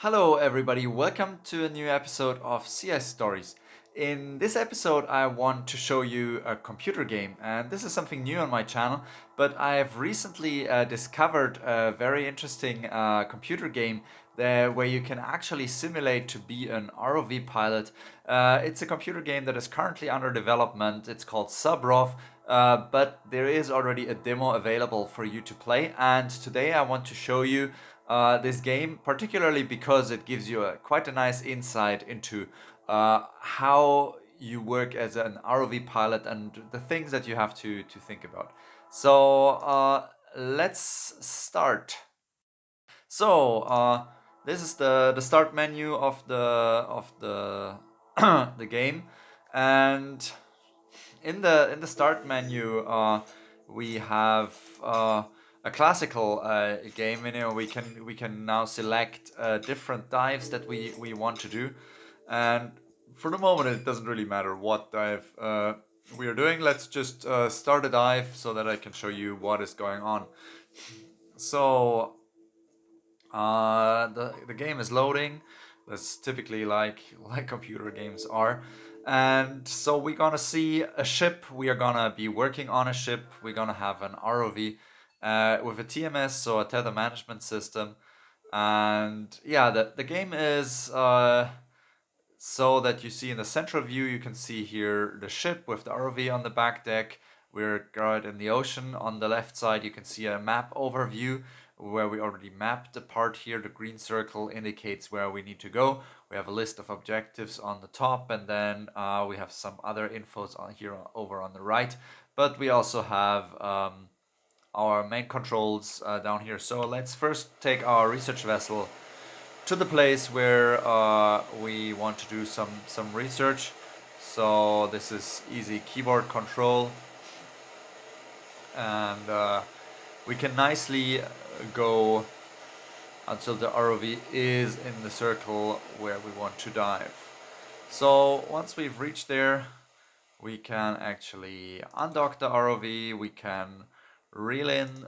Hello, everybody. Welcome to a new episode of CS Stories. In this episode, I want to show you a computer game, and this is something new on my channel. But I have recently discovered a very interesting computer game there where you can actually simulate to be an ROV pilot. It's a computer game that is currently under development. It's called SubROV. But there is already a demo available for you to play, and today I want to show you this game, particularly because it gives you quite a nice insight into how you work as an ROV pilot and the things that you have to think about. So let's start. So this is the start menu of the the game, and in the start menu, we have a classical game. You know, we can now select different dives that we want to do, and for the moment, it doesn't really matter what dive we are doing. Let's just start a dive so that I can show you what is going on. So the game is loading. That's typically like computer games are. And so we're gonna see a ship. We are gonna be working on a ship. We're gonna have an ROV with a TMS, so a tether management system. And yeah, the game is so that you see in the central view, you can see here the ship with the ROV on the back deck. We're right in the ocean. On the left side, you can see a map overview where we already mapped the part here. The green circle indicates where we need to go. We have a list of objectives on the top, and then we have some other infos on here over on the right. But we also have our main controls down here. So let's first take our research vessel to the place where we want to do some research. So this is easy keyboard control, and we can nicely go until the ROV is in the circle where we want to dive. So once we've reached there, we can actually undock the ROV. We can reel in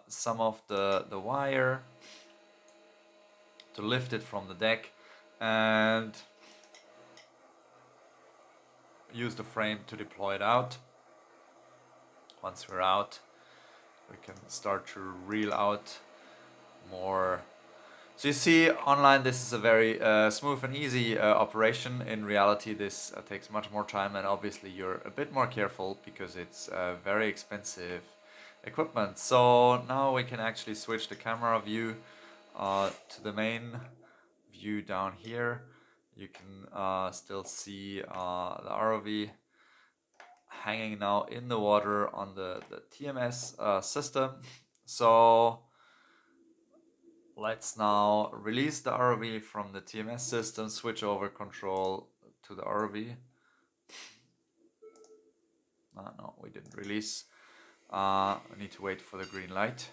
some of the wire to lift it from the deck, and use the frame to deploy it out. Once we're out, we can start to reel out more. So you see, online this is a very smooth and easy operation. In reality, this takes much more time, and obviously you're a bit more careful because it's very expensive equipment. So now we can actually switch the camera view to the main view down here. You can still see the ROV hanging now in the water on the TMS system. So let's now release the ROV from the TMS system, switch over control to the ROV. No, we didn't release. We need to wait for the green light.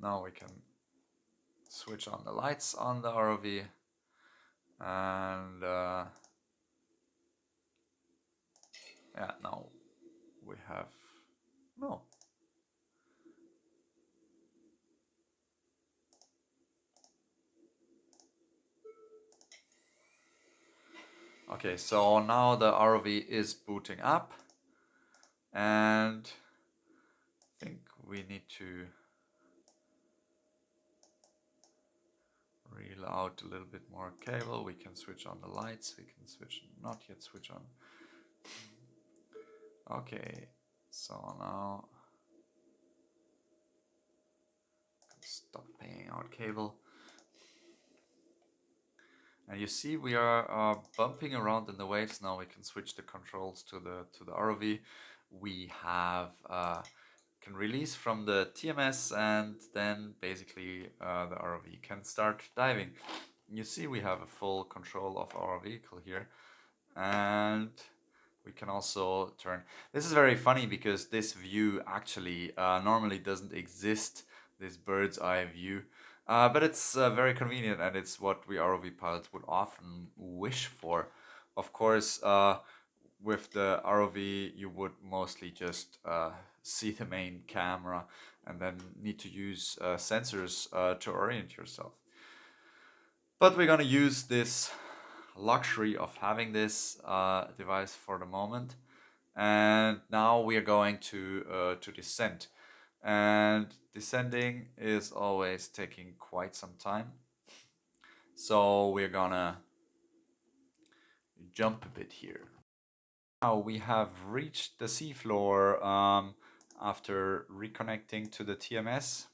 Now we can switch on the lights on the ROV, and yeah, now we have no. Okay, so now the ROV is booting up, and I think we need to reel out a little bit more cable. We can switch on the lights. We can switch, not yet switch on. Okay, so now stop paying out cable. And you see we are bumping around in the waves. Now we can switch the controls to the ROV. We have can release from the TMS, and then basically the ROV can start diving. You see we have a full control of our vehicle here, and we can also turn. This is very funny because this view actually normally doesn't exist, this bird's eye view. But it's very convenient, and it's what we ROV pilots would often wish for. Of course, with the ROV, you would mostly just see the main camera and then need to use sensors to orient yourself. But we're gonna use this luxury of having this device for the moment. And now we are going to descend. And descending is always taking quite some time. So we're gonna jump a bit here. Now we have reached the seafloor after reconnecting to the TMS.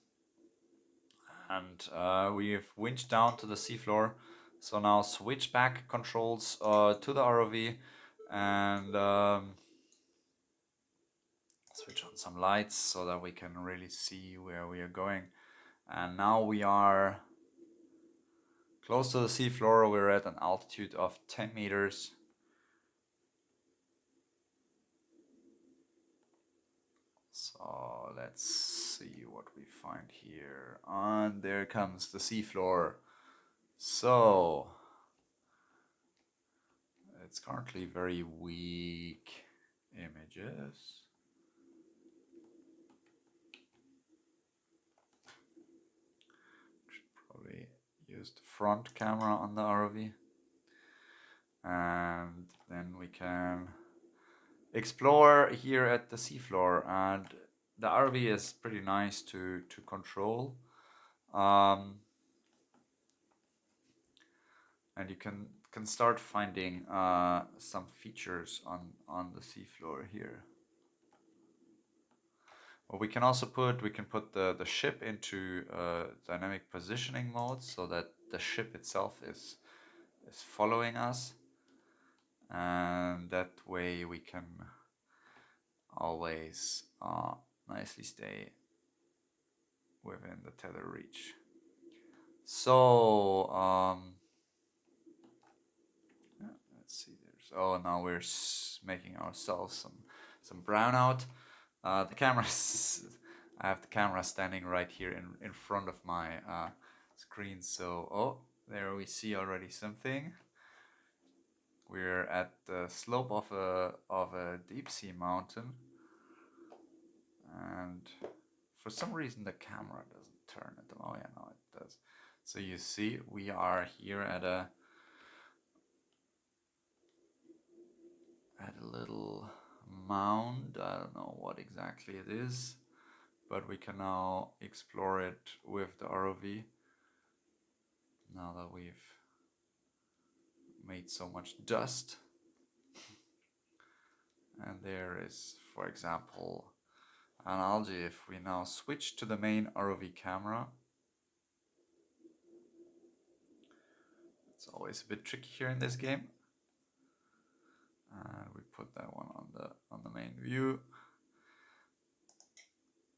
And we've winched down to the seafloor. So now switch back controls to the ROV and switch on some lights so that we can really see where we are going. And now we are close to the seafloor. We're at an altitude of 10 meters. So let's see what we find here. And there comes the seafloor. So it's currently very weak images. Should probably use the front camera on the ROV. And then we can explore here at the seafloor. And the ROV is pretty nice to control. And you can start finding some features on the seafloor here. What we can also put, we can put the ship into dynamic positioning mode so that the ship itself is following us, and that way we can always nicely stay within the tether reach. So let's see. Now we're making ourselves some brownout. The camera I have the camera standing right here in front of my screen. So there we see already something. We're at the slope of a deep sea mountain, and for some reason the camera doesn't turn at the moment. Oh yeah, no, it does. So you see, we are here at a little mound. I don't know what exactly it is, but we can now explore it with the ROV now that we've made so much dust. And there is, for example, an algae. If we now switch to the main ROV camera, it's always a bit tricky here in this game. And we put that one on the main view.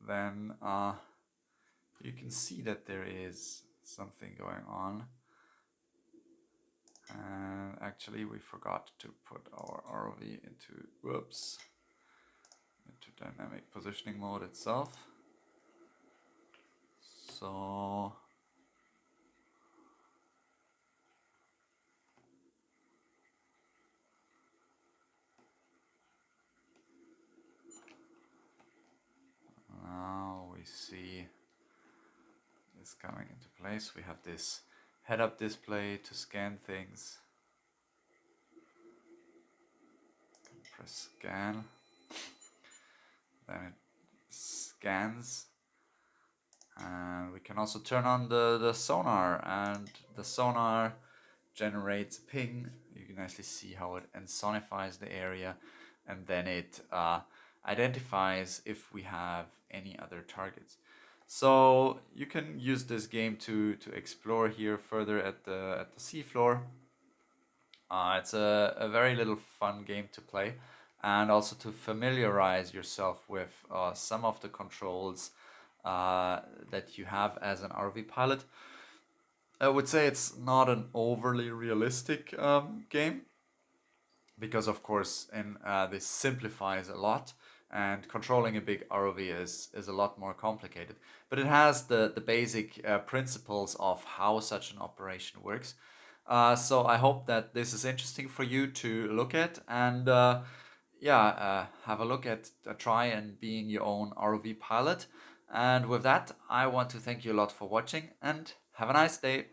Then you can see that there is something going on. And actually we forgot to put our ROV into dynamic positioning mode itself. So now we see this coming into place. We have this head-up display to scan things. Press scan. Then it scans. And we can also turn on the sonar, and the sonar generates a ping. You can nicely see how it ensonifies the area, and then it identifies if we have any other targets. So you can use this game to explore here further at the seafloor. It's a very little fun game to play, and also to familiarize yourself with some of the controls that you have as an RV pilot. I would say it's not an overly realistic game, because of course this simplifies a lot, and controlling a big ROV is a lot more complicated. But it has the basic principles of how such an operation works. So I hope that this is interesting for you to look at, and have a look at try and being your own ROV pilot. And with that, I want to thank you a lot for watching, and have a nice day.